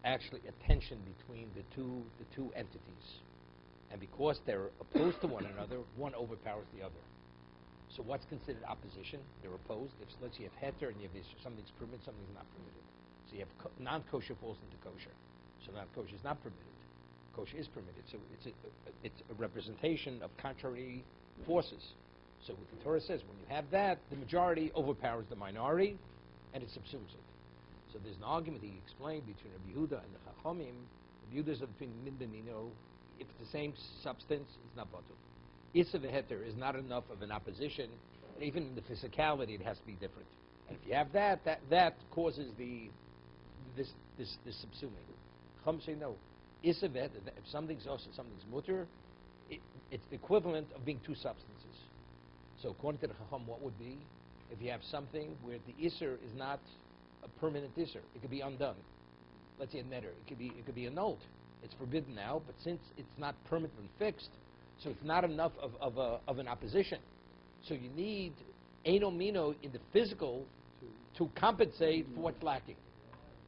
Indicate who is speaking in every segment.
Speaker 1: actually a tension between the two entities. And because they're opposed to one another, one overpowers the other. So what's considered opposition? They're opposed. If, let's say you have heter and you have isser, something's permitted, something's not permitted. So you have non-kosher falls into kosher. So non-kosher is not permitted. Kosher is permitted. So it's a representation of contrary forces. So what the Torah says, when you have that, the majority overpowers the minority, and it subsumes it. So there's an argument he explained between Rabbi Yehuda and the Chachamim. Rabbi Yehuda is between min b'mino. If it's the same substance, it's not batul. Issa v'heter is not enough of an opposition. Even in the physicality, it has to be different. And if you have that causes this subsuming. Chum say no. Issa v'heter, if something's also something's mutter, it's the equivalent of being two substances. So according to the Chacham, what would be if you have something where the isser is not a permanent isser? It could be undone. Let's say a netter. It could be annulled. It's forbidden now, but since it's not permanently fixed, so it's not enough of an opposition. So you need eno mino in the physical to compensate for what's lacking.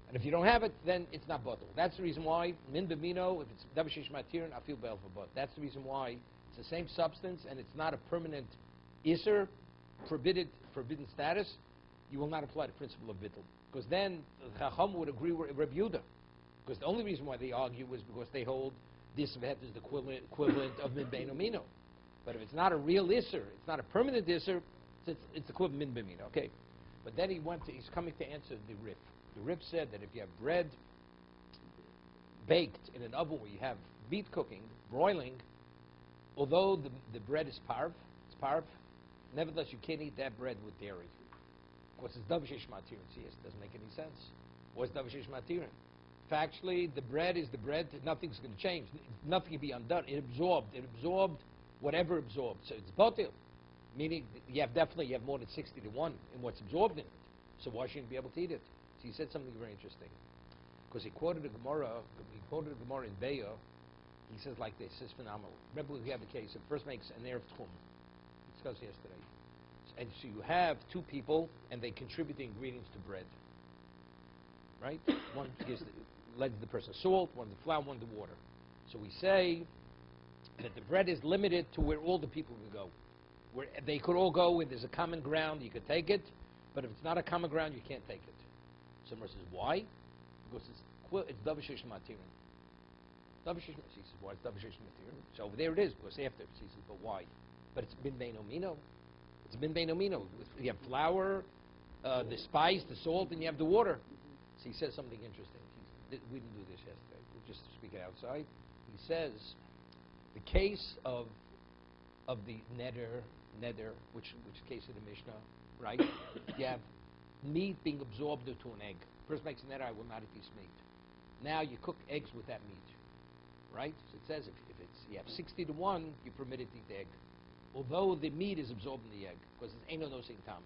Speaker 1: And if you don't have it, then it's not batul. That's the reason why min b'mino, if it's davashish matirin, I feel bad for but. That's the reason why it's the same substance and it's not a permanent iser, forbidden status. You will not apply the principle of bittul, because then the Chacham would agree with Rabbi Yehuda. Because the only reason why they argue is because they hold this vet is the equivalent of min bein mino. But if it's not a real isser, it's not a permanent isser, it's equivalent min bein mino. Okay. But then he's coming to answer the Rif. The Rif said that if you have bread baked in an oven where you have meat cooking, broiling, although the bread is parv, nevertheless you can't eat that bread with dairy. Of course, it's davashish matirin. See, it doesn't make any sense. What's davashish matirin? Factually, the bread is the bread. Nothing's going to change. Nothing can be undone. It absorbed whatever absorbed. So it's batil, meaning you have more than 60 to 1 in what's absorbed in it. So why shouldn't you be able to eat it? So he said something very interesting. Because he quoted a Gemara in Be'ah. He says like this. It's phenomenal. Remember we have the case. It first makes an Erev Tchum. We discussed yesterday. And so you have two people, and they contribute the ingredients to bread. Right? One lends the person salt, one the flour, one the water. So we say that the bread is limited to where all the people can go. Where they could all go, where there's a common ground, you could take it. But if it's not a common ground, you can't take it. Someone says, why? Because it's davashish matirin. Davashish, she says, why is davashish matirin? So over there it is, because after. She says, but why? But it's min bein mino. It's min bein mino. You have flour, the spice, the salt, and you have the water. So he says something interesting. We didn't do this yesterday. We're just speaking outside. He says the case of the neder, which case of the Mishnah, right? You have meat being absorbed into an egg. First makes a neder, I will not eat this meat. Now you cook eggs with that meat, right? So it says if you have 60 to 1, you're permitted to eat the egg, although the meat is absorbed in the egg, because it's ain't no sing tam.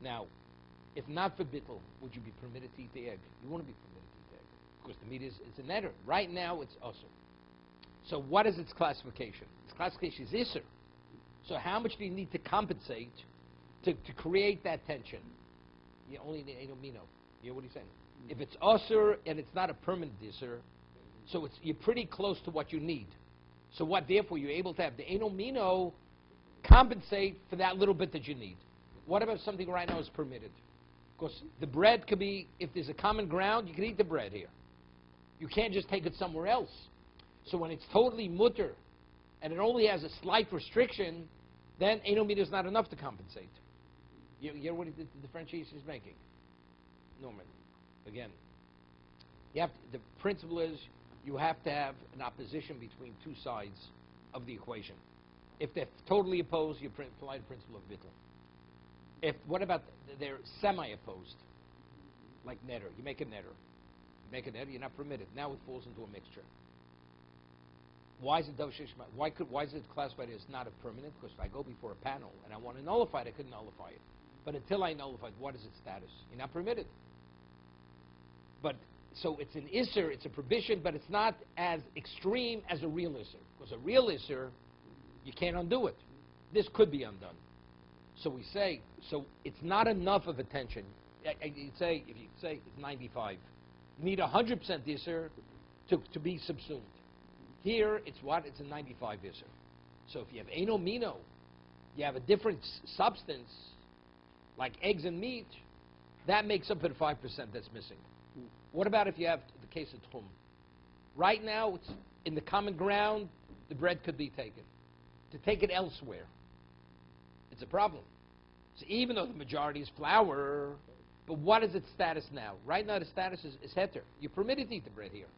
Speaker 1: Now, if not for bittul, would you be permitted to eat the egg? You want to be permitted to eat the egg, because the meat it's a neder. Right now, it's usur. So what is its classification? Its classification is isur. So how much do you need to compensate to create that tension? You only need eno mino. You know what he's saying? If it's usur and it's not a permanent isur, so you're pretty close to what you need. So what, therefore, you're able to have the eno mino compensate for that little bit that you need. What about something right now is permitted? Because the bread could be, if there's a common ground, you can eat the bread here. You can't just take it somewhere else. So when it's totally mutter, and it only has a slight restriction, then eno mino is not enough to compensate. You hear what the differentiation is making? Norman, again, the principle is you have to have an opposition between two sides of the equation. If they're totally opposed, you apply the principle of bittul. What about they're semi-opposed, like neder? You make a neder, you're not permitted. Now it falls into a mixture. Why is it why is it classified as not a permanent? Because if I go before a panel and I want to nullify it, I couldn't nullify it. But until I nullify it, what is its status? You're not permitted. But so it's an isser, it's a prohibition, but it's not as extreme as a real isser. Because a real isser, you can't undo it. This could be undone. So we say, so it's not enough of a tension. If you say it's 95, You need 100% Isser to be subsumed. Here, it's what? It's a 95 Isser. So if you have Eno Mino, you have a different substance, like eggs and meat, that makes up for the 5% that's missing. What about if you have the case of Tchum? Right now, it's in the common ground, the bread could be taken. To take it elsewhere, it's a problem. So even though the majority is flour, but what is its status now? Right now, the status is heter. You're permitted to eat the bread here.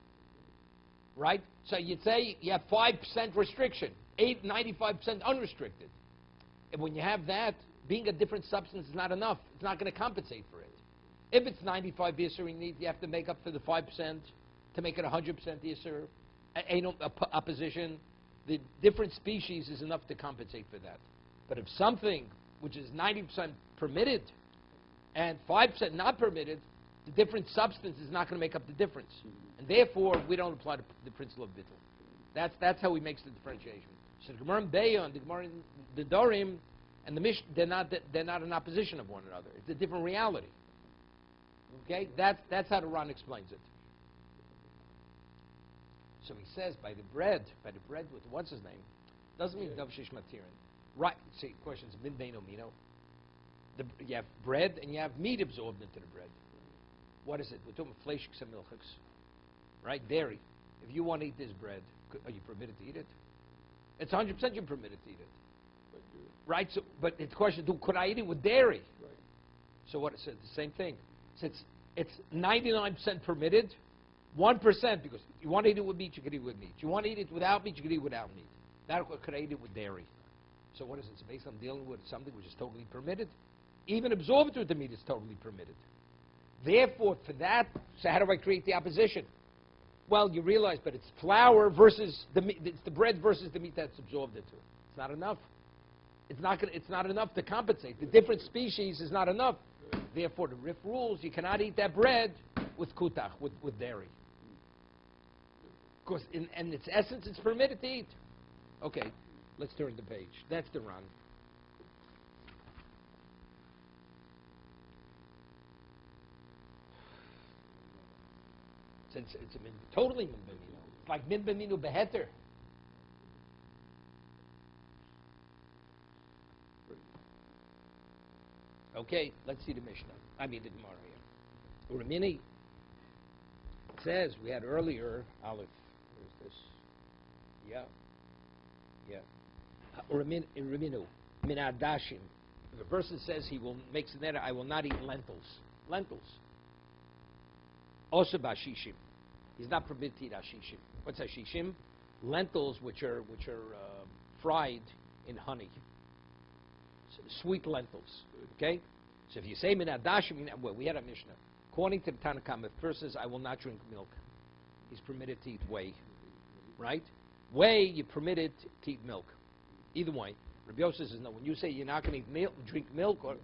Speaker 1: Right? So you'd say you have 5% restriction, 95% unrestricted. And when you have that, being a different substance is not enough. It's not going to compensate for it. If it's 95 Yisr you need, you have to make up for the 5% to make it 100% Yisr. Opposition, the different species is enough to compensate for that. But if something which is 90% permitted and 5% not permitted, the different substance is not going to make up the difference. And therefore, we don't apply the principle of bittul. That's how he makes the differentiation. So the Gemara in Beya and the Gemara in the Nedarim and the Mishnah, they're not in opposition of one another. It's a different reality. Okay? That's how the Ran explains it. So he says, by the bread with what's his name, doesn't mean Dav Shish Matirin. Right. See, question is min beino mino. You have bread and you have meat absorbed into the bread. What is it? We're talking about fleshik samilchiks. Right? Dairy. If you want to eat this bread, are you permitted to eat it? It's 100% you're permitted to eat it. Right? So, but it's a question, could I eat it with dairy? Right. So what it says, the same thing. So it's 99% permitted, 1%, because you want to eat it with meat, you can eat it with meat. You want to eat it without meat, you can eat it without meat. That could I eat it with dairy? So what is it? It's based on dealing with something which is totally permitted. Even absorbed with the meat is totally permitted. Therefore, for that, so how do I create the opposition? Well, you realize, but it's flour versus the meat, it's the bread versus the meat that's absorbed into it. It's not enough. It's not enough to compensate. The different species is not enough. Therefore, the Rif rules, you cannot eat that bread with kutach, with dairy. Because in its essence, it's permitted to eat. Okay, let's turn the page. That's the Ran. It's totally min b'minu. It's like min b'minu beheter. Okay, let's see the Mishnah. I mean the Gemara here. Uramini says we had earlier Aleph. Where's this? Yeah. Uraminu min adashim. If a person says he will make neder, I will not eat lentils. Also bashishim. He's not permitted to eat ashishim. What's ashishim? Lentils which are fried in honey. Sweet lentils. Okay? So if you say min adashim, well, we had a Mishnah. According to the Tanakhama, if a person says, I will not drink milk, he's permitted to eat whey. Right? Whey, you're permitted to eat milk. Either way. Rabbi Yosef says, no, when you say you're not going to drink milk, or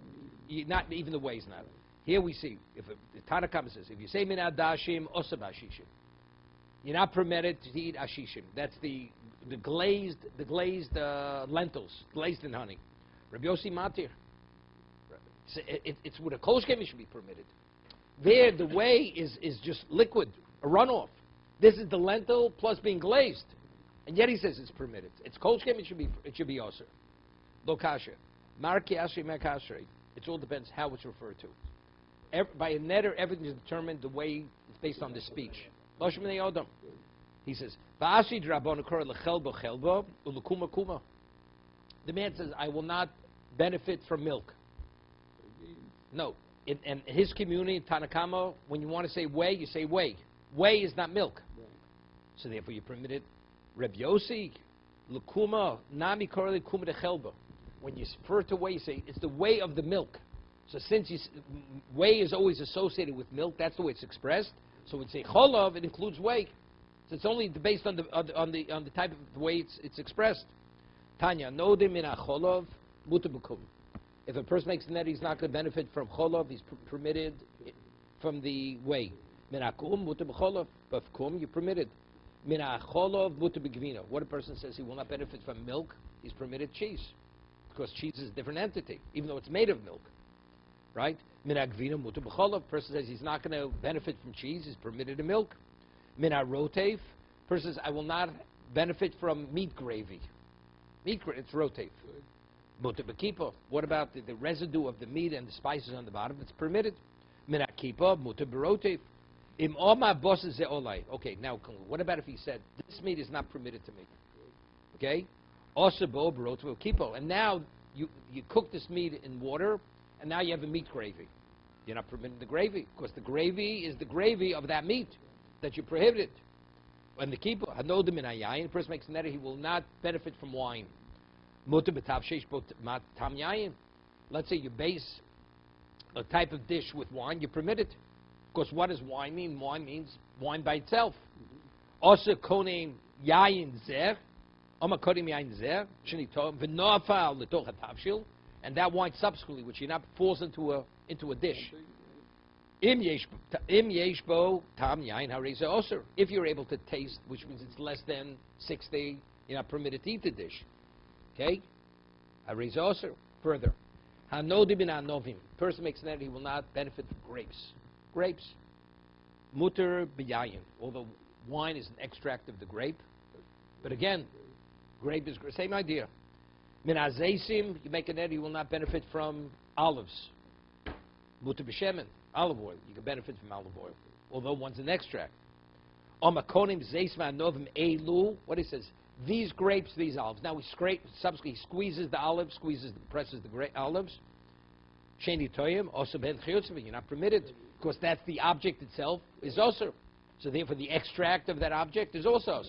Speaker 1: you're not, even the whey is not. Here we see, if the Tanakhama says, if you say min adashim, osab ashishim, you're not permitted to eat ashishim. That's the glazed lentils, glazed in honey. Rabbi Yossi Matir. It's with a kol shkem it should be permitted. There, the whey is just liquid, a runoff. This is the lentil plus being glazed, and yet he says it's permitted. It's kol shkem it should be osir. Lo kasher, marki asri makasri. It all depends how it's referred to. By a neder, everything is determined the way it's based on the speech. He says, the man says, I will not benefit from milk. No. In his community, in Tanakama, when you want to say whey, you say whey. Whey is not milk. So therefore you're permitted. Reb Yossi, Lukuma, Nami Korli Kuma de Chelba. When you refer to whey, you say it's the whey of the milk. So since whey is always associated with milk, that's the way it's expressed. So we'd say cholov, it includes whey. So it's only based on the type of the way it's expressed. Tanya, nodim min cholov mutabukum. If a person makes a net, he's not going to benefit from cholov. He's permitted from the whey. Min akum mutabcholov, but kum you're permitted. Min cholov mutabgvino. What a person says he will not benefit from milk, he's permitted cheese, because cheese is a different entity, even though it's made of milk. Right? Min agvina mutar b'cholav. Person says he's not going to benefit from cheese. He's permitted in milk. Min rotev. Person says I will not benefit from meat gravy. It's rotev. Mutar b'kippah. What about the residue of the meat and the spices on the bottom? It's permitted. Min kippah mutar b'rotev. Im oma bosses zeolai. Okay, now what about if he said this meat is not permitted to me? Okay, also bo b'rotev kippah. And now you cook this meat in water, and now you have a meat gravy. You're not permitting the gravy because the gravy is the gravy of that meat that you prohibited. And the kippah hanodim in ayayin. The person makes neder he will not benefit from wine. Mutar b'tavsheish bo tam yayin. Let's say you base a type of dish with wine, you permit it. Because what does wine mean? Wine means wine by itself. Also, konim yayin zer, oma konim yayin zer, shenitom v'nofal l'toch hatavshil, and that wine subsequently, which falls into a dish. Im yesh bo tam yayin hareza osir. If you're able to taste, which means it's less than 60, you're not permitted to eat the dish. Okay, hareza osir. Further, hanodim bin anovim. Person makes that he will not benefit from grapes. Grapes, mutar b'yayin. Although wine is an extract of the grape, but again, grape is same idea. Min azeisim, you make a net, you will not benefit from olives. Mutar b'shemen, olive oil. You can benefit from olive oil, although one's an extract. Omakonim zeis ma'anovim elu. What he says, these grapes, these olives. Now subsequently squeezes the olives, presses the olives. Sheni toyim also ben chiyutzim. You're not permitted. Because that's the object itself is also. So therefore the extract of that object is also.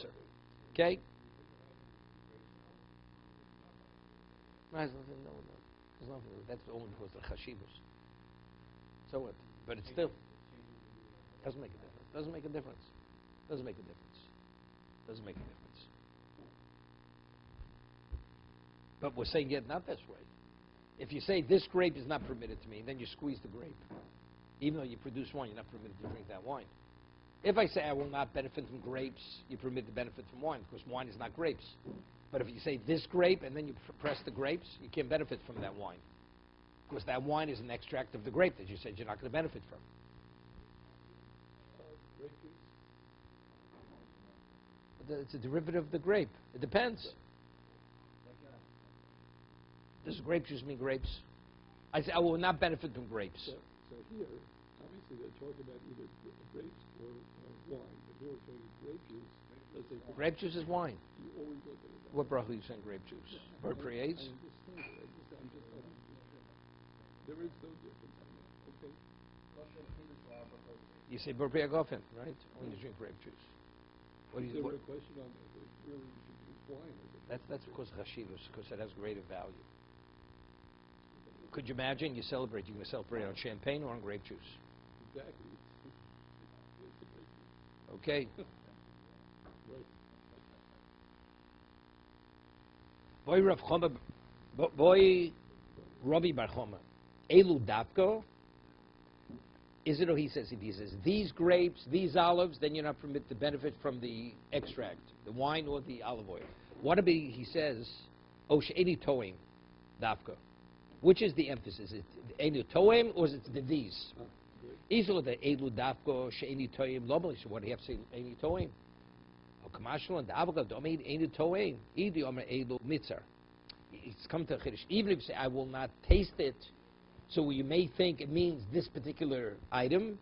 Speaker 1: Okay? No. That's only because of the chashivos. So what? But it still doesn't make a difference. Doesn't make a difference. Doesn't make a difference. Doesn't make a difference. But we're saying it not this way. If you say this grape is not permitted to me, then you squeeze the grape. Even though you produce wine, you're not permitted to drink that wine. If I say I will not benefit from grapes, you're permitted to benefit from wine, because wine is not grapes. But if you say this grape and then you press the grapes, you can't benefit from that wine. Because that wine is an extract of the grape that you said you're not going to benefit from. But it's a derivative of the grape. It depends. Does grape juice mean grapes? I say I will not benefit from grapes.
Speaker 2: So here, obviously they're talking about either grapes or wine. But here it's talking grape juice. Let's say
Speaker 1: Grape juice is wine.
Speaker 2: You always look at it.
Speaker 1: What bracha are you saying grape juice? Bird creates?
Speaker 2: I understand it. There is no difference. I mean, okay.
Speaker 1: You say bird gofen, right? When you drink grape juice. What do
Speaker 2: Is
Speaker 1: you?
Speaker 2: there a question on if really you should use wine?
Speaker 1: That's because of chashivos, because it has greater value. Could you imagine you celebrate? You're going to celebrate on champagne or on grape juice?
Speaker 2: Exactly. It's a grape juice.
Speaker 1: Okay.
Speaker 2: Right.
Speaker 1: Boy Rabbi Bar Choma. Elu dapko. Is it or he says, if he says these grapes, these olives, then you're not permitted to benefit from the extract, the wine or the olive oil. What about he says, oh she'eni toim dapko. Which is the emphasis? Is it elu toim or is it the these? Easily the elu dapko she'eni toim lobel. So what do you have to say eni toim? Oh kamashlo and dapko domain eni toim. Idi omer elu mitzar. It's come to Chiddush. Even if you say I will not taste it. So you may think it means this particular item,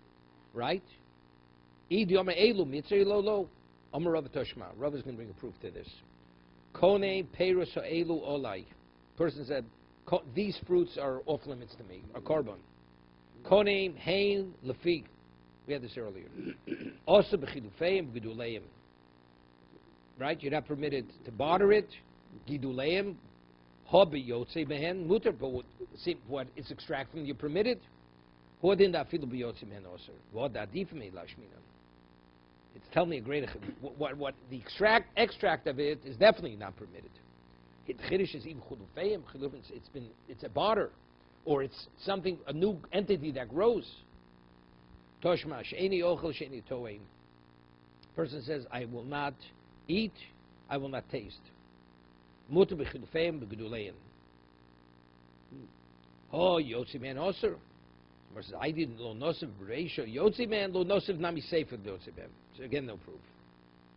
Speaker 1: right? Rav is going to bring a proof to this. Kone peirus elu olai. Person said, these fruits are off limits to me, are carbon. Kone hein lefig. We had this earlier. Also b'chidufeim giduleim. Right? You're not permitted to barter it. Giduleim. Hobby yotze behen muter, but what is extracted you're permitted. Hodin da filu biyotze behen oser. What da difme lashmina. It's telling me a greater what the extract of it is definitely not permitted. Chiddush is even chudufeim. It's a barter, or it's something a new entity that grows. Toshma she'eni ochel she'eni toeim. Person says, I will not eat, I will not taste. Mutter b'chidufeim b'gedulein. Oh, yotzi ben oser. Versus I didn't lo nosiv b'reisha yotzi man lo nosiv nami sefer yotzi ben. So again, no proof.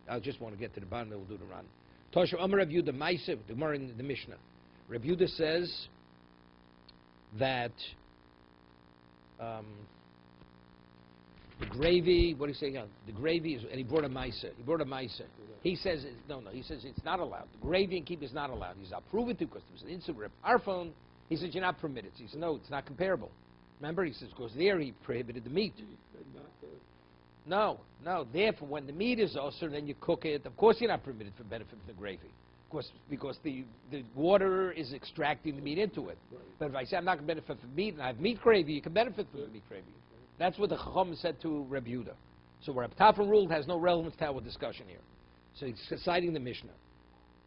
Speaker 1: I just want to get to the bottom. Then we'll do the run. Tosha Amar Rav Yehuda Ma'asev, the Gemara in the Mishnah. Rav Yehuda says that the gravy. What do you say again? The gravy is, and he brought a ma'aser. He says no. He says it's not allowed. The gravy and keep is not allowed. He's not proven to because there's an Instagram. Our phone. He says you're not permitted. He says no, it's not comparable. Remember, he says because there he prohibited the meat. No. Therefore, when the meat is also, then you cook it. Of course, you're not permitted for benefit from the gravy. Of course, because the water is extracting the meat into it.
Speaker 2: Right.
Speaker 1: But if I say I'm not going to benefit from meat and I have meat gravy, you can benefit from the meat gravy. That's what the Chacham said to Reb Yehuda. So where Reb Tafel ruled has no relevance to our discussion here. So he's citing the Mishnah.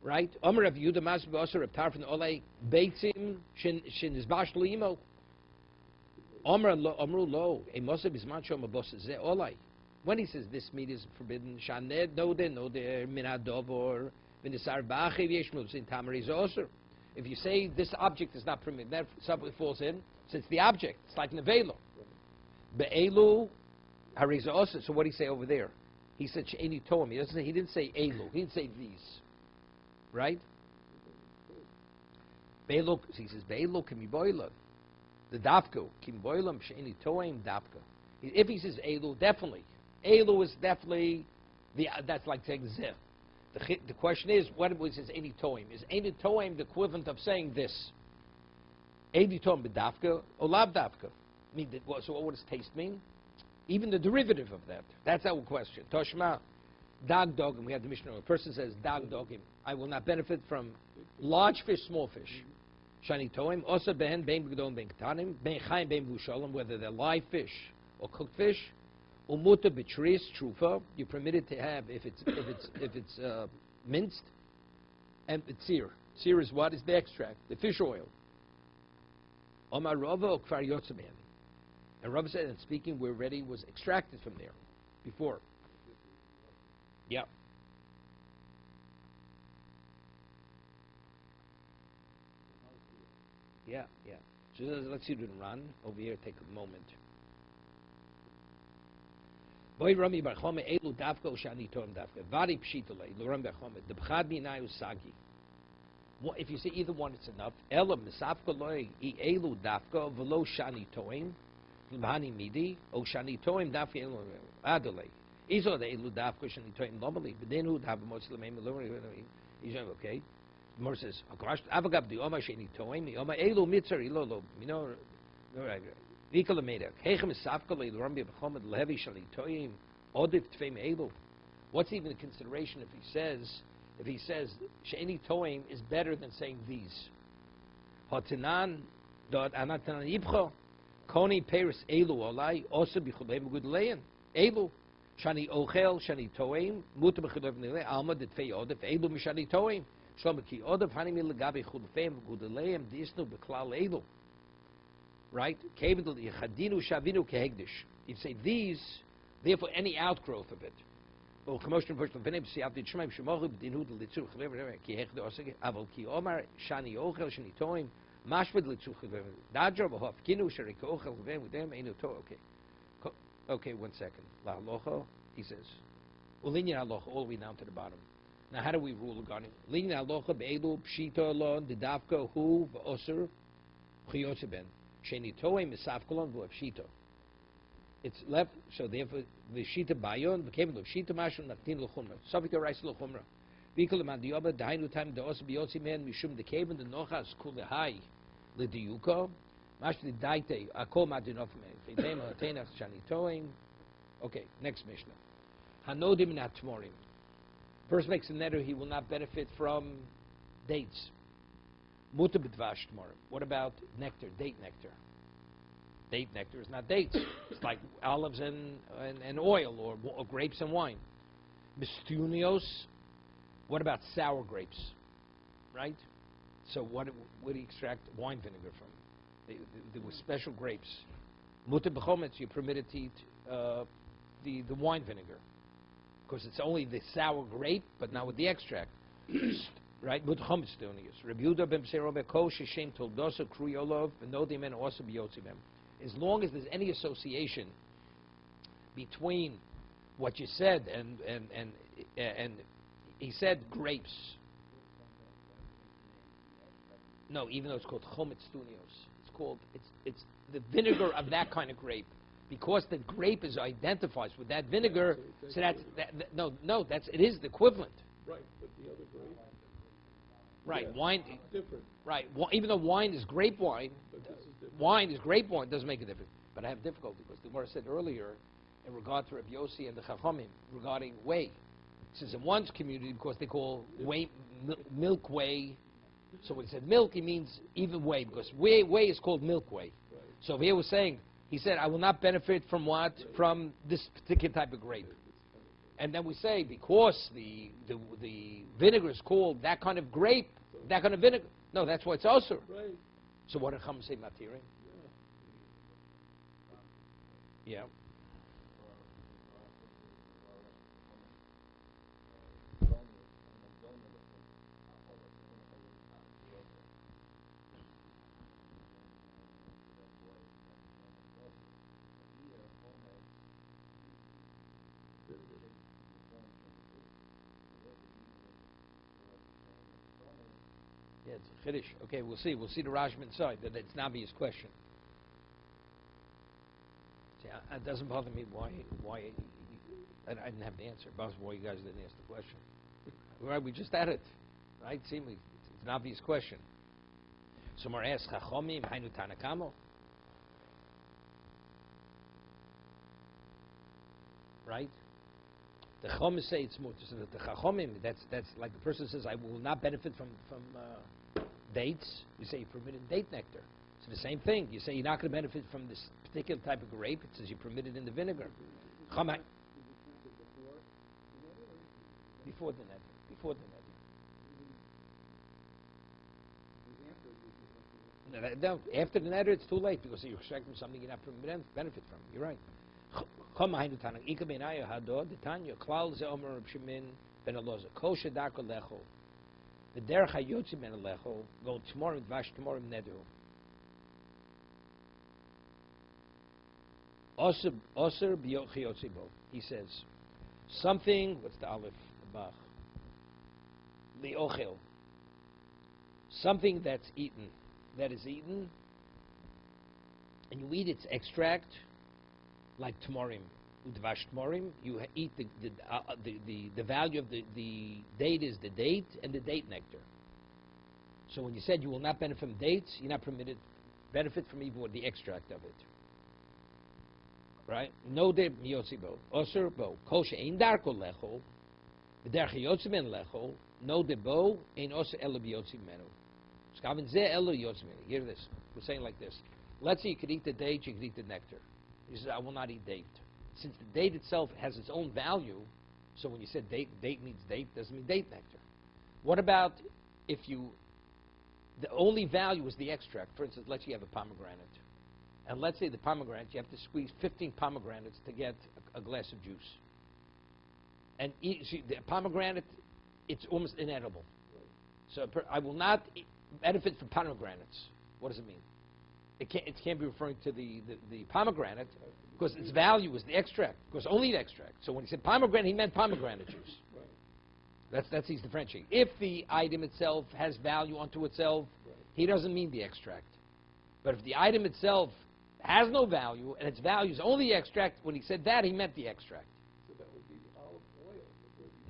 Speaker 1: Right? Omer Reb Yehuda mas b'osar Reb Tafel olei beitzim shin izbash l'imo. Omer Amru lo emosa bisman shom abosa ze olei. When he says this meat is forbidden, shaned no der minadov or minisar ba'achiv yeshmut in tamariz osir. If you say this object is not permitted, that subway falls in. So it's the object. It's like nevelo. Be'elu hariza osir. So what did he say over there? He said she'eni toim. He didn't say elu. He didn't say these. Right? Be'elu. He says be'elu kemiboila. The dafko kemiboilam she'eni toim dafka. If he says elu, definitely. Elu is definitely that's like saying zeh. The question is, what was his any toim? Is any toim the equivalent of saying this? Any toim b'dafka or lav dafka? So what does taste mean? Even the derivative of that. That's our question. Toshma, dag dogim. We have the Mishnah. A person says dag dogim. I will not benefit from large fish, small fish. Shani toim. Also ben gdom ben ketanim ben chaim ben vushalim. Whether they're live fish or cooked fish. Umuta b'tris trufa, you're permitted to have if it's minced, and the tzir. Tzir is what? Is the extract, the fish oil. Omar Rava or Kfar Yotzaben. And Rava said, and speaking, we're ready was extracted from there before. Yeah. Yeah. So let's see the run over here. Take a moment. Boy Rami bar Chome elu dafka ushani toim dafka. Vari pshitole. Loram bar Chome. The b'chad minayu sagi. If you say either one, it's enough. Elam nesafka loy I elu dafka v'lo shani toim. L'bhani midi o shani toim dafka elu adolei. Izo the elu dafka shani toim normally. B'denu dav moslemei melori. Okay. More says avagab the oma shani toim. The oma elu mitzer ilolo. You know. What's even the consideration if he says she'eni toim is better than saying these? Hotinan dot anatan ibcho koni peris elu olai also bichulem gudlein elu shani ochel shani toim muta b'chulev nile alma detfei odef elu mishani toim shlomaki odef hanim ilagabi chulefem gudleim disnu b'klal elu. Right? You say these, therefore any outgrowth of it. Okay, 1 second. He says, all the way down to the bottom. Now, how do we rule regarding it's left, so therefore the shita bayon became the shita mashon natin l'chumra. Sofika rice l'chumra. Vikol man diyoba dainu time the os biyotzi man mishum the cave and the nochas kulehai l'diyuko mash the daite akol madinof me. Feitem hatenach shani toim. Okay, next Mishnah. Hanodim natmorim. First makes a netter he will not benefit from dates. Muta b'dvash tomorrow. What about nectar, date nectar? Date nectar is not dates. It's like olives and oil or grapes and wine. Mistunios. What about sour grapes? Right? So what do you extract wine vinegar from? There were special grapes. Muta b'chometz, you're permitted to eat the wine vinegar. Because it's only the sour grape, but not with the extract. Right? Mutchom stonius. Rebuda bem serobe ko sheshem toldosa kruyolov v'nodim en also biyotzibem. as long as there's any association between what you said and he said grapes. No, even though it's called chometz stunios, it's the vinegar of that kind of grape, because the grape is identifies with that vinegar. So that's it is the equivalent.
Speaker 2: Right, but the other grape.
Speaker 1: Right,
Speaker 2: Yeah,
Speaker 1: wine.
Speaker 2: different.
Speaker 1: Right, even though wine is grape wine,
Speaker 2: But this is different.
Speaker 1: wine is grape wine, doesn't make a difference. But I have difficulty because the Gemara said earlier, in regard to Rabbi Yossi and the Chachamim, regarding whey. It says in one's community, because they call whey milk whey. So when he said milk, he means even whey, because whey is called milk whey.
Speaker 2: Right.
Speaker 1: So here was saying, he said, I will not benefit from what? From this particular type of grape. And then we say, because the vinegar is called that kind of grape, that kind of vinegar. No, that's why it's also.
Speaker 2: Right.
Speaker 1: So what did Chum say, matiring? Yeah. Yeah, it's a chiddush. Okay, we'll see. We'll see the Rashba inside. That it's an obvious question. See, it doesn't bother me why I didn't have the answer. It bothers me why you guys didn't ask the question. Right, we just had it. Right? See, it's an obvious question. So Mar asks, Chachomim, Hainu Tanakamo? Right? The Chachomim say it's mutter. So that the Chachomim, that's like the person says, I will not benefit from dates. You say you're permitted date nectar. So the same thing. You say you're not going to benefit from this particular type of grape. It says you're permitted in the vinegar. Before the nether. Before the nether. No, after the nether, it's too late because you're extracting something you're not permitted to benefit from. You're right. The derech hayotzi ben alecho go tomorrow dvash tomorrow nedu. Oser biyotzi bo. He says something. What's the aleph? The bach. The ochel. Something that's eaten. That is eaten, and you eat its extract, like tmorim, udvash tmorim. You eat the value of the date is the date and the date nectar. So when you said you will not benefit from dates, you're not permitted benefit from even with the extract of it. Right? No de miyotzi bo oser bo kol she'ein darko lecho v'derech yotzi ben lecho no de bo ein oser elo biyotzi menu. Hear this. We're saying like this. Let's say you could eat the date, you could eat the nectar. He says, I will not eat date. Since the date itself has its own value, so when you said date means date, doesn't mean date nectar. What about if the only value is the extract? For instance, let's say you have a pomegranate. And let's say the pomegranate, you have to squeeze 15 pomegranates to get a glass of juice. And the pomegranate, it's almost inedible. So I will not benefit from pomegranates. What does it mean? It can't be referring to the pomegranate because its value is the extract. Because only the extract. So when he said pomegranate, he meant pomegranate juice. That's he's differentiating. If the item itself has value unto itself, he doesn't mean the extract. But if the item itself has no value and its value is only the extract, when he said that, he meant the extract.
Speaker 2: So that would be the olive oil.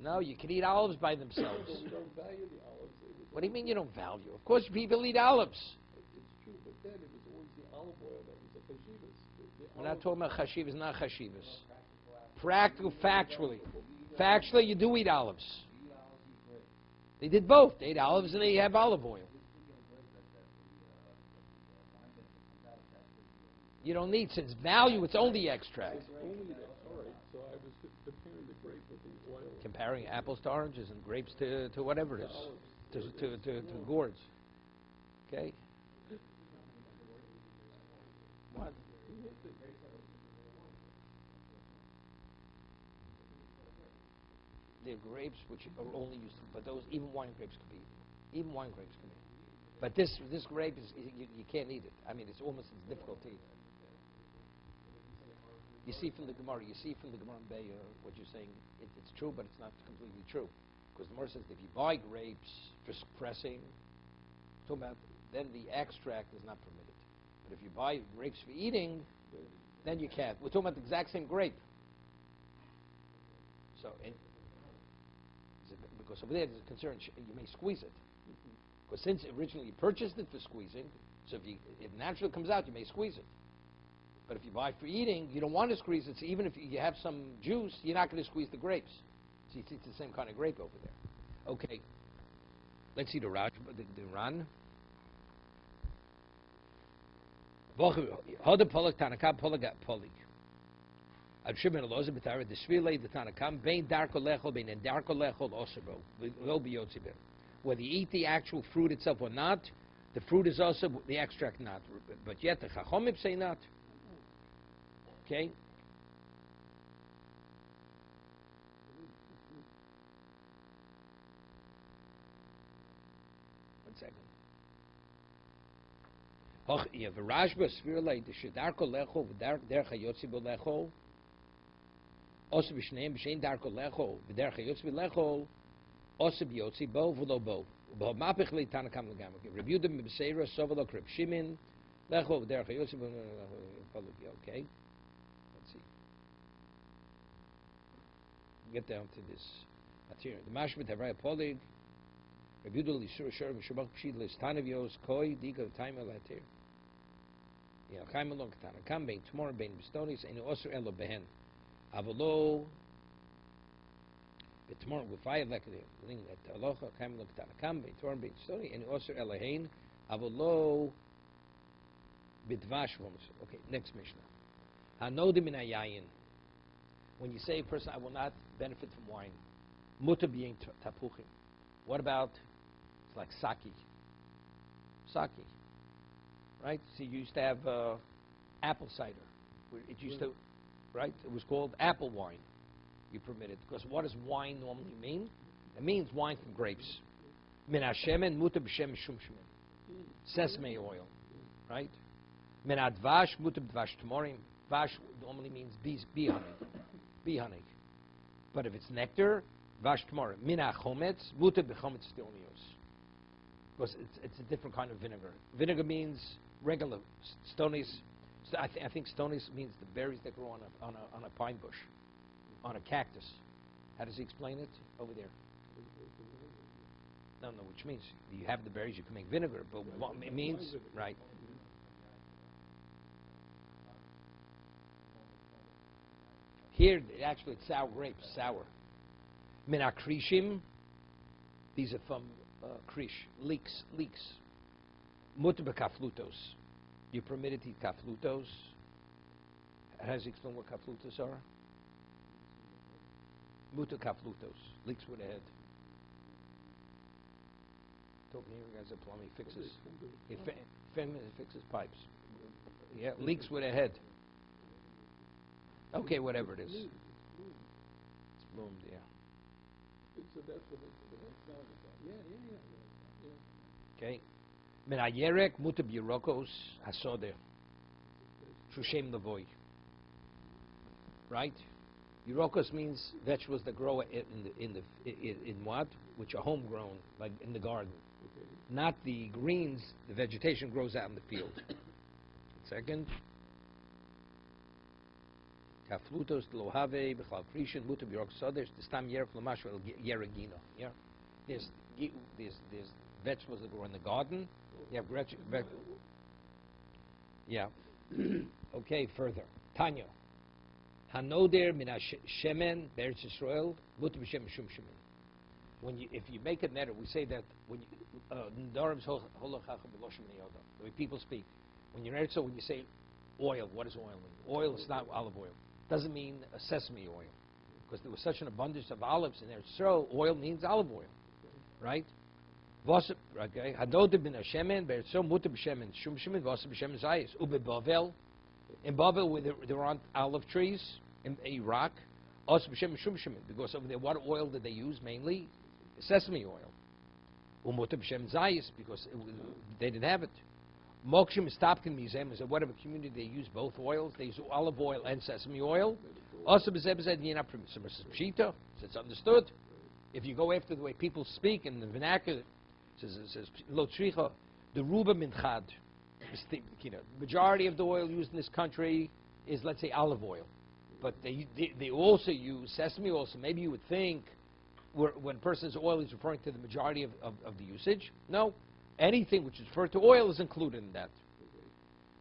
Speaker 1: No, you can eat olives by themselves.
Speaker 2: So we don't value the olives.
Speaker 1: What do you mean you don't value? Of course people eat olives.
Speaker 2: It's true, but then it was always the olive oil that was the chashivas.
Speaker 1: We're not talking about chashivas, not chashivas. Practical, factually. Factually, you do eat olives. They did both. They ate olives and they have olive oil. You don't need, since value, it's only extract.
Speaker 2: It's only that. All right, so I was comparing the grape with the oil.
Speaker 1: Comparing apples to oranges and grapes to whatever it is. To gourds. Okay? What? They're grapes which are only used, but those, even wine grapes could be eaten. Even wine grapes can be eaten. But this grape, you can't eat it. I mean, it's almost difficult to eat. You see from the Gemara, what you're saying, it's true, but it's not completely true. Because the Gemara says that if you buy grapes for pressing, then the extract is not permitted. But if you buy grapes for eating, then you can't. We're talking about the exact same grape. So, because over there there's a concern, you may squeeze it. Because since originally you purchased it for squeezing, so if it naturally comes out, you may squeeze it. But if you buy for eating, you don't want to squeeze it. So even if you have some juice, you're not going to squeeze the grapes. So it's the same kind of grape over there. Okay. Let's see the Ran. Hoda Polik Tanakam Poligat Polik. Adshibin Aloza Betara, the Svile, the Tanakam, Bain Darko Lechol, Bain and Darko Lechol, Osabo, will be Yotzibir. Whether you eat the actual fruit itself or not, the fruit is also, the extract not. But yet the Chachomim say not. Okay? One second. You have a Rashba, Svirle, the Shedarko Lechol, Dercha Yotzibo Lechol, also Bishneim, Bishain Darko Lechol, Dercha Yotzibo Lechol, also Yotzibo, Vulobo. Mapichle Tanakam Lagam. Review them Beseira, Sovalo Krib Shimin, Lechol, Dercha Yotzibo, okay? Let's see. Get down to this material. The Mashbet Havrai Polig, Review the Lisur Sher, Shabak Pshid List Tanavios, Koi, Diga, Time Latir. Yeah, Chaim Alon Tanakam, Bain tomorrow, Bain Bistonis, and Osir Elo Behen. Avalo, but tomorrow with fire like the link at Aloha, Chaim Alon Tanakam, Bain tomorrow, Bain Bistoni, and Osir Elohein, Avalo, Bidvash Homes. Okay, next Mishnah. Hanodim in Ayayin. When you say a person, I will not benefit from wine, Muta being tapuchim. What about, it's like sake? Sake. Right? So you used to have apple cider. It used to, right? It was called apple wine. You permitted. Because what does wine normally mean? It means wine from grapes. Min hashemen muta b'shem shum shemen. Sesame oil. Right? Min advash muta b'dvash tamorim. Vash normally means bee honey. Bee honey. But if it's nectar, vash tamorim. Min achometz muta b'chometz stilnios. Because it's a different kind of vinegar. Vinegar means regular stonies. I think stonies means the berries that grow on a pine bush, on a cactus. How does he explain it over there? No, which means you have the berries, you can make vinegar. But what it means, right? Here, actually, it's sour grapes, sour. Minakrishim, these are from krish, leeks. Muta kaflutos. You permitted to eat kaflutos. How does he explain what kaflutos are? Muta kaflutos. Leeks with a head. Talking here, guys, a plumbing fixes. Feminine fixes pipes. Yeah, leeks with a head. Okay, whatever it is. It's bloomed, yeah.
Speaker 2: So that's what it's sound about. Yeah.
Speaker 1: Okay. Min hayerek muta b'yirokos hasoder. Shushem lavoy. Right? Yirokos means vegetables that grow in what? Which are homegrown, like in the garden.
Speaker 2: Okay.
Speaker 1: Not the greens. The vegetation grows out in the field. Second. Kaflutos lohave b'chal krishin muta b'yirokos soder. Stam yerek l'mash el yeragino. Yeah. There's vegetables that grow in the garden. You have yeah. Okay, further. Tanya. Hanoder min shemen beretz Yisrael mutar b'shem shum shemen. If you make a neder, we say that when Nedarim holochach b'loshim neyoda. The way people speak, when you say oil, what does oil mean? Oil is not olive oil. Doesn't mean a sesame oil, because there was such an abundance of olives in there. So oil means olive oil, right? Okay. Hanodim bin Hashemen, beretzo mutar b'shemen shum shemen, v'asa b'shemen zayis. Ube Bavel, in Bavel where there aren't olive trees, in Iraq, also b'shemen shum shemen, because over there what oil did they use mainly? Sesame oil. Mutar b'shemen zayis, because they didn't have it. Mokshim is Topkin Museum is that whatever community they use both oils, they use olive oil and sesame oil. Also, Pshita, it's understood. If you go after the way people speak in the vernacular, it says Lo Tzricha, the Ruba Minchad. The majority of the oil used in this country is, let's say, olive oil. But they also use sesame oil, so maybe you would think when a person's oil is referring to the majority of the usage. No. Anything which is referred to oil is included in that.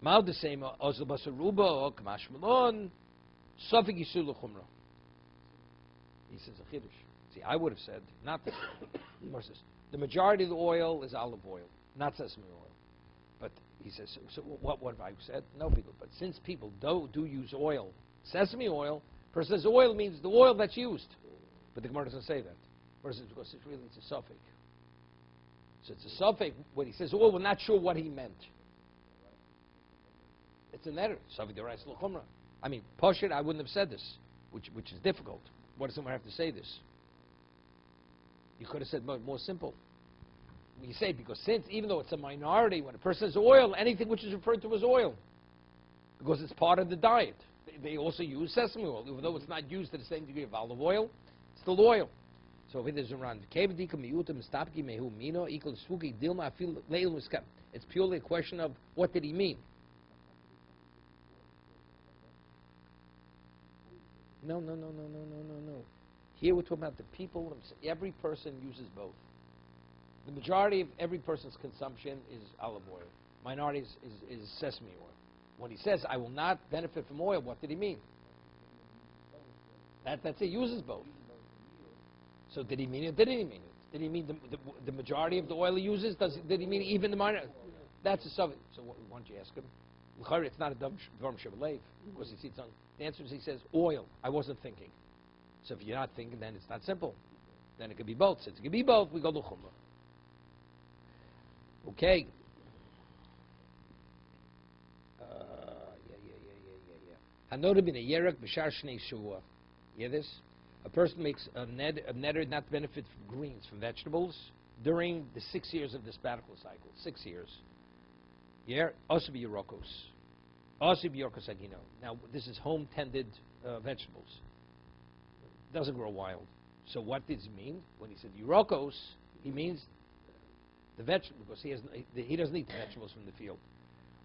Speaker 1: Mal the same Ozl Basaruba or Kamash Malon, Safik Yisulu Chumra. He says a Chiddush. See, I would have said, not this. The majority of the oil is olive oil, not sesame oil. But he says, so what have I said? No, people. But since people do use oil, sesame oil, person says oil means the oil that's used. But the Gemara doesn't say that. Because it's a suffix. So it's a suffix. When he says oil, we're not sure what he meant. It's an error. I mean, Pashut, I wouldn't have said this, which is difficult. Why does someone have to say this? You could have said more simple. You say because since, even though it's a minority, when a person says oil, anything which is referred to as oil, because it's part of the diet. They also use sesame oil, even though it's not used to the same degree of olive oil, it's still oil. So if it is around, it's purely a question of what did he mean. No. Here we're talking about the people. Every person uses both. The majority of every person's consumption is olive oil. Minority is sesame oil. When he says, I will not benefit from oil, what did he mean? That's it. He uses both. So did he mean it? Didn't he mean it? Did he mean the majority of the oil he uses? Did he mean even the minor? That's a subject. So why don't you ask him? It's not a Dvarm Shabalev, because he sees on. The answer is he says oil. I wasn't thinking. So if you're not thinking, then it's not simple. Then it could be both. Since it could be both, we go to Chumrah. Okay. Hanoda bin a yerek b'shar shnei shua. Hear this? A person makes a neder not to benefit from greens, from vegetables, during the 6 years of the sabbatical cycle. 6 years. Yeah? Also be yerokos. Also be yerokos agino. Now, this is home-tended vegetables. Doesn't grow wild. So what does he mean? When he said yerokos, he means the vegetable, because he doesn't eat the vegetables from the field.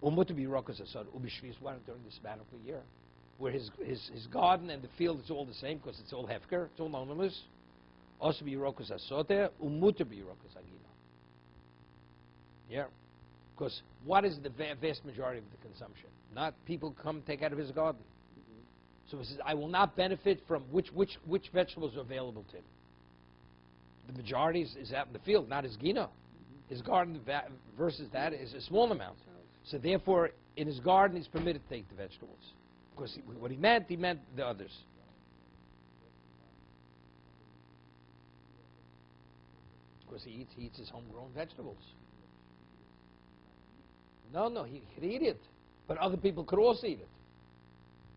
Speaker 1: Umutu be yerokos asad, ubishvis during the sabbatical year, where his garden and the field is all the same because it's all hefker, it's all anonymous. Also be yerokos asote, umutu be yerokos agino. Yeah. Because what is the vast majority of the consumption? Not people come take out of his garden. So he says, I will not benefit from which vegetables are available to him. The majority is out in the field, not his gina. His garden versus that is a small amount. So therefore, in his garden, he's permitted to take the vegetables. Because what he meant the others. Because he eats his homegrown vegetables. No, he could eat it. But other people could also eat it.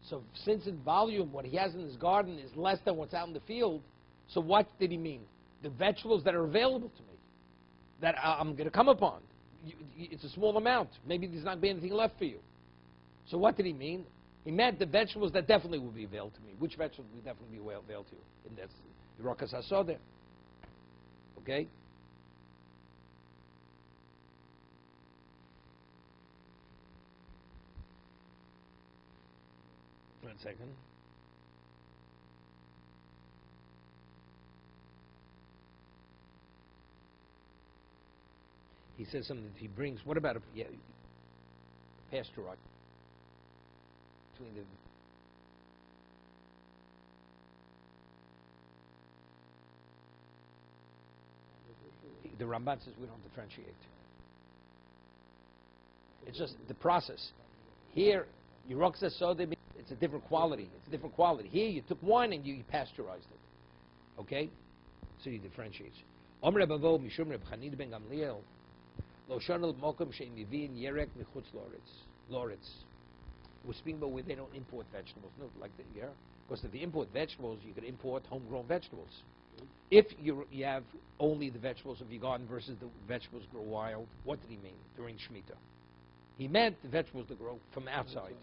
Speaker 1: So since in volume, what he has in his garden is less than what's out in the field, so what did he mean? The vegetables that are available to me, that I'm going to come upon. It's a small amount. Maybe there's not going to be anything left for you. So what did he mean? He meant the vegetables that definitely will be available to me. Which vegetables will definitely be available to you? And that's the Rokas HaSodeh. Okay? 1 second. He says something that he brings. What about pasture between the Ramban says we don't differentiate. It's just the process. Here, Yerok says so. It's a different quality. It's a different quality. Here, you took wine and you pasteurized it. Okay? So you differentiate. Omer Bavo Mishum Reb Chanid ben Gamliel Lo Shonel Mokum She'imivin Yerek Michutz Loretz. We're speaking about where they don't import vegetables. No, like the yeah. Because if you import vegetables, you could import homegrown vegetables. If you have only the vegetables of your garden versus the vegetables grow wild, what did he mean during Shemitah? He meant the vegetables to grow from outside.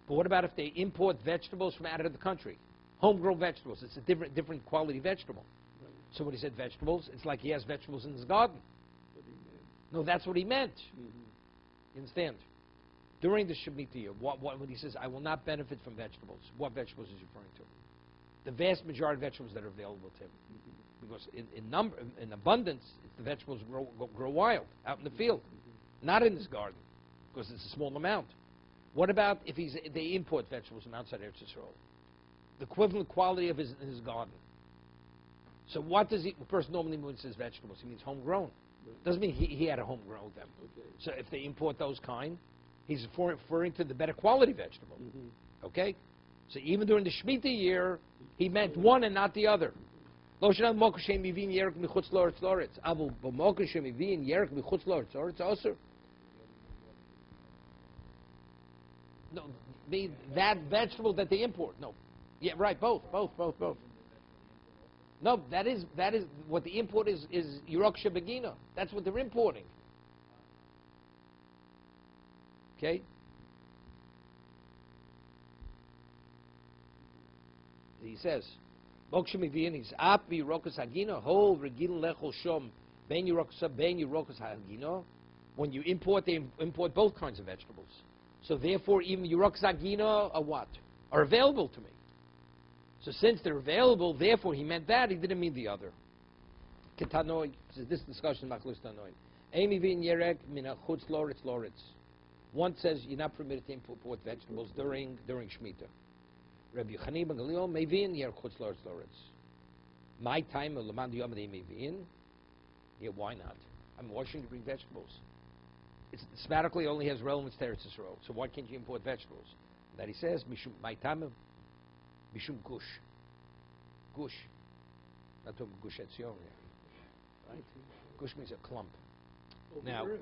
Speaker 1: But what about if they import vegetables from out of the country? Homegrown vegetables. It's a different quality vegetable.
Speaker 2: Right.
Speaker 1: So when he said vegetables, it's like he has vegetables in his garden.
Speaker 2: What he meant.
Speaker 1: No, that's what he meant.
Speaker 2: Mm-hmm.
Speaker 1: You understand? During the Shemitah year, when he says, I will not benefit from vegetables, what vegetables is he referring to? The vast majority of vegetables that are available to him.
Speaker 2: Mm-hmm.
Speaker 1: Because in abundance, the vegetables grow wild out in the field, not in his garden, because it's a small amount. What about if they import vegetables from outside Eretz Yisrael? The equivalent quality of his garden. So what does the person normally mean when he says vegetables? He means homegrown. Doesn't mean he had a homegrown them.
Speaker 2: Okay.
Speaker 1: So if they import those kind, he's referring to the better quality vegetable.
Speaker 2: Mm-hmm.
Speaker 1: Okay? So even during the Shemitah year, he meant one and not the other. Lo shenal mokar shem yivin yerek michutz la'aretz la'aretz. Aval b'mokar shem yivin yerek michutz la'aretz la'aretz aser. No, that vegetable that they import. No. Yeah, right, both. No, that is what the import is Yirok Shebegina. That's what they're importing. Okay? He says, Mokshim Ivian, he's Ap Yirokas Hagino, Ho Regil Lechol Shom, Ben Yirokas Hagino. When you import, they import both kinds of vegetables. So therefore, even Yirokas Hagino are what? Are available to me. So since they're available, therefore he meant that, he didn't mean the other. Ketanoi, this discussion Machlus Tanoi. Amy Vin Yerek Mina Chutz Loritz Loritz. One says you're not permitted to import vegetables during Shemitah. Rabbi Yochanan ben Gamliel Mevin Yerek Chutz Loritz Loritz. My time of Laman Yom Dei Mevin. Yeah, why not? Why shouldn't you bring vegetables? It's thematically only has relevance to Eretz Yisrael. So why can't you import vegetables? That he says, Mishum my time of Mishum Gush. Gush. Not talking Gush Etzion here. Right? Gush means a clump.
Speaker 2: Oh,
Speaker 1: Now,
Speaker 2: the earth.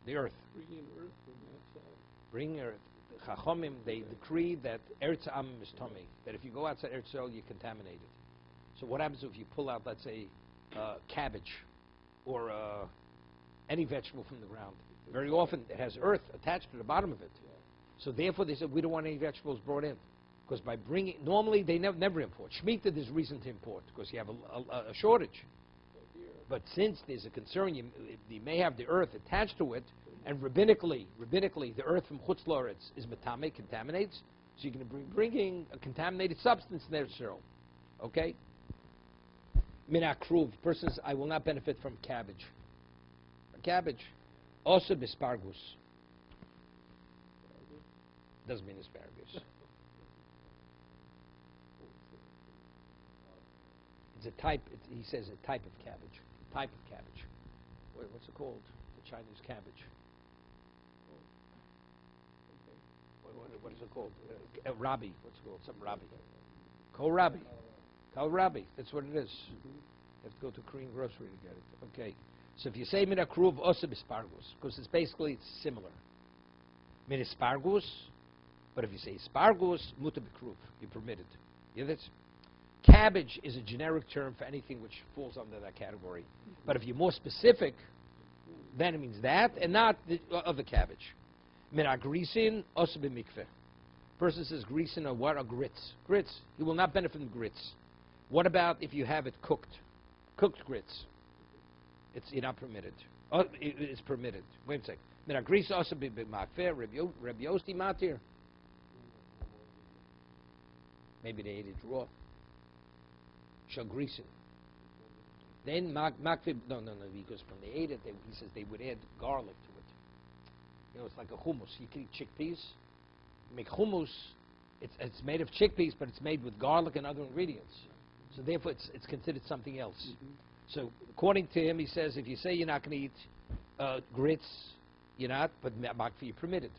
Speaker 1: the earth.
Speaker 2: Bringing earth from outside.
Speaker 1: Bring earth. Chachomim, they decree that Eretz Amim is tummy. That if you go outside Eretz Yisrael, you're contaminated. So what happens if you pull out, let's say, cabbage or any vegetable from the ground? Very often it has earth attached to the bottom of it.
Speaker 2: Yeah.
Speaker 1: So therefore they said we don't want any vegetables brought in. Because by bringing, normally they never import. Shemitah, there's reason to import because you have a shortage. But since there's a concern, you may have the earth attached to it, and rabbinically, the earth from Chutz La'aretz is matame, contaminates, so you're going to be bringing a contaminated substance in there, okay? Min akruv, person says, I will not benefit from cabbage. Cabbage. Also asparagus. Doesn't mean asparagus. It's a type, he says a type of cabbage. Type of cabbage. What's it called? The Chinese cabbage. What is it called? Rabi. What's it called? Some Rabi. Kohlrabi. Kohlrabi. That's what it is. You have to go to Korean grocery to get it. Okay. So if you say min akruv osib asparagus, because it's similar. Min asparagus, but if you say asparagus, muta b'kruv, you're permitted. You know, cabbage is a generic term for anything which falls under that category. But if you're more specific, then it means that, and not the other cabbage. Min agrisin osib mikveh. Person says grisin or what are grits? Grits. He will not benefit from grits. What about if you have it cooked? Cooked grits. You're not permitted. It's permitted. Wait a second. Min agris also be makfeh. Rabbi Yosti matir. Maybe they ate it raw. Shagrisin. Then makfeh. No. Because when they ate it, he says they would add garlic to it. You know, it's like a hummus. You can eat chickpeas. You make hummus. It's made of chickpeas, but it's made with garlic and other ingredients. So therefore, it's considered something else. Mm-hmm. So according to him, he says if you say you're not going to eat grits, you're not, but makfeh you're permitted.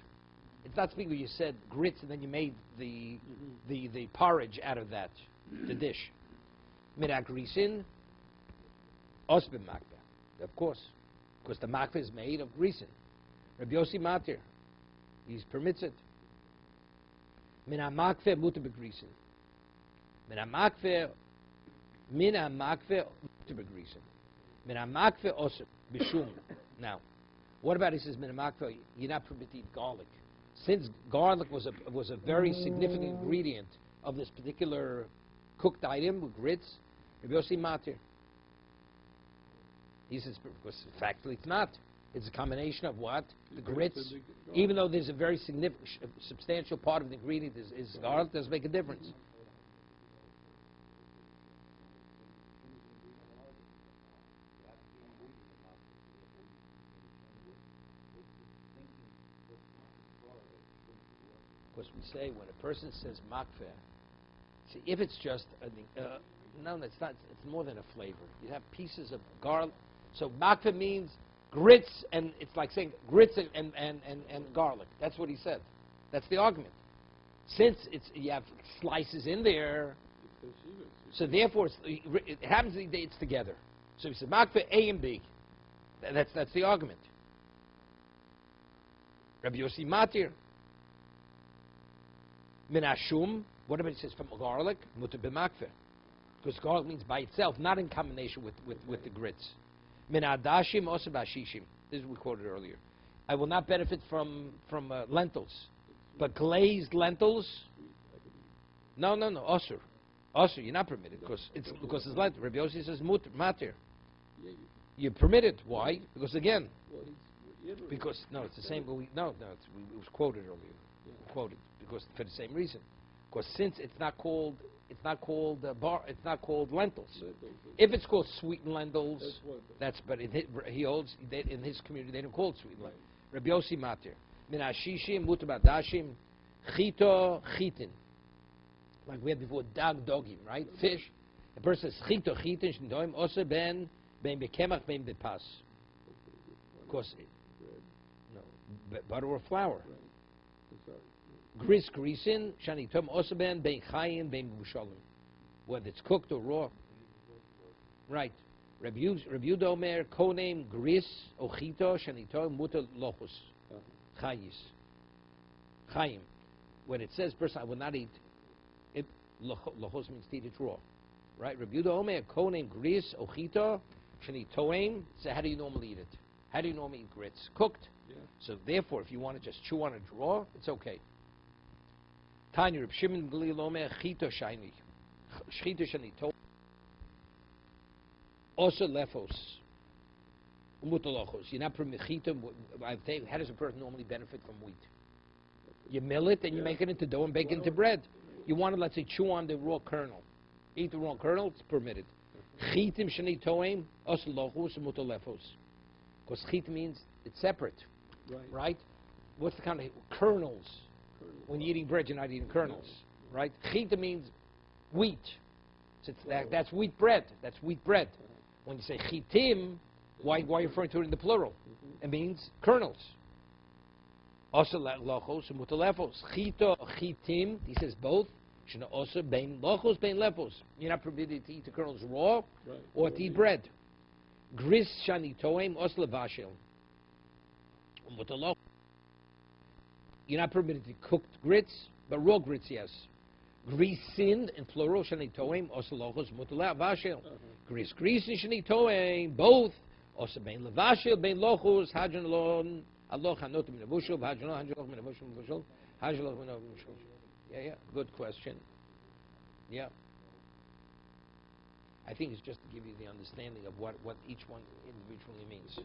Speaker 1: It's not speaking when you said grits and then you made the porridge out of that, the dish. Midak grisin, osbim makfeh, of course, because the makfeh is made of grisin. Rabbi Yossi Matir, he permits it. Mina makfeh muta begrisin. Mina makfeh muta begrisin. Mina makfeh osib bishum. Now, What about, he says, Minamakva, you're not permitted to eat garlic. Since garlic was a very significant ingredient of this particular cooked item with grits, Rabbi Yossi Matir. He says, because factually it's not. It's a combination of what? The grits. Even though there's a very significant, substantial part of the ingredient is garlic, doesn't make a difference. Because we say when a person says makfeh, see, if it's just no, it's not. It's more than a flavor. You have pieces of garlic. So makfeh means grits, and it's like saying grits and garlic. That's what he said. That's the argument. Since you have slices in there, so therefore it happens that it's together. So he said makfeh A and B. That's the argument. Rabbi Yossi Matir. Min ashum, what about it says from garlic? Mutar b'makfeh. Because garlic means by itself, not in combination with the grits. Min adashim also b'ashishim. This is what we quoted earlier. I will not benefit from lentils. But glazed lentils? No, osur. Osur, you're not permitted because it's lentil. Rabbi Yossi says matir. You're permitted. Why? Because again, because, no, it's the same, it was quoted earlier. Quoted because for the same reason, because since it's not called lentils. If it's called sweetened lentils, but he holds that in his community they don't call it sweetened lentils. Rabbi Yossi Matir min ashishim mutar b'adashim chito chitin, like we had before dogim, right? Fish. The person says chito chitin sh'ndoim also ben bekemach ben bepas. Of course, butter or flour. Gris grisin shanitom osaben bein chayim bein mushalim, whether it's cooked or raw. Right. Rabbi Yehuda Omer konem gris ochito shanitom mutar lochus chayis chayim. When it says person I will not eat it, lochus means to eat it raw. Right. Rabbi Yehuda Omer konem gris ochito shanitoim. So how do you normally eat it? How do you normally eat grits? Cooked. Yeah. So therefore, if you want to just chew on it raw, it's okay. Tanya Reb Shimon Gamliel Omer chito shayni, chito shanito, also lefos, umutalochos. You're not permitted chito. How does a person normally benefit from wheat? You mill it and you make it into dough and bake it into bread. You want to, let's say, chew on the raw kernel. Eat the raw kernel, it's permitted. Chitim shanitoim, also lochos, umutalefos. Because chit means it's separate, right? What's the kind of kernels? When you're eating bread, you're not eating kernels, right? Chita means wheat. So that's wheat bread. That's wheat bread. When you say chitim, why are you referring to it in the plural? It means kernels. Also lochos and mutalefos. Chito chitim. He says both. Shana also bein lochos bein lefos. You're not permitted to eat the kernels raw or to eat bread. Gris shani toim also levashel. Mutalefos. You're not permitted to cooked grits, but raw grits, yes. Grisin in plural, shanitoim, osalochos, mutala, vashel. Grisin, shanitoim, both. Also, bein levashel, bein lochos, hajan alon, aloch hanotim nevushel, hajan alon, hajan alon nevushel, hajan alon nevushel. Yeah, good question. Yeah. I think it's just to give you the understanding of what each one individually means.